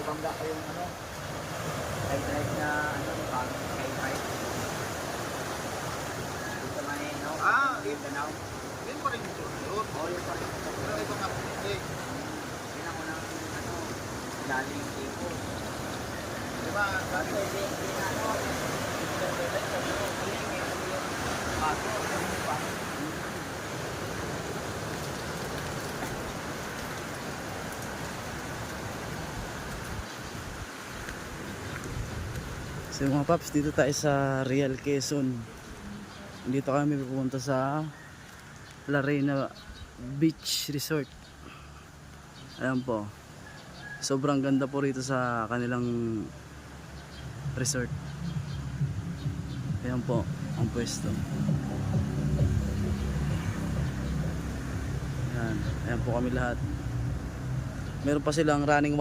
bangga ko yung ano, drive na ano, kay dito man eh, no? Yung Danao. Yun pa rin yung tour na yun. Oo, yung pala. Pero ito nga, hindi. Yun ako ng ano, lalim yung tipo. Diba, Kasi hindi na ano, bago, yung bago. So mga paps, dito tayo sa Real Quezon. Dito kami pupunta sa La Reina Beach Resort. Ayan po. Sobrang ganda po rito sa kanilang resort. Ayan po ang pwesto. Ayan po kami lahat. Meron pa silang running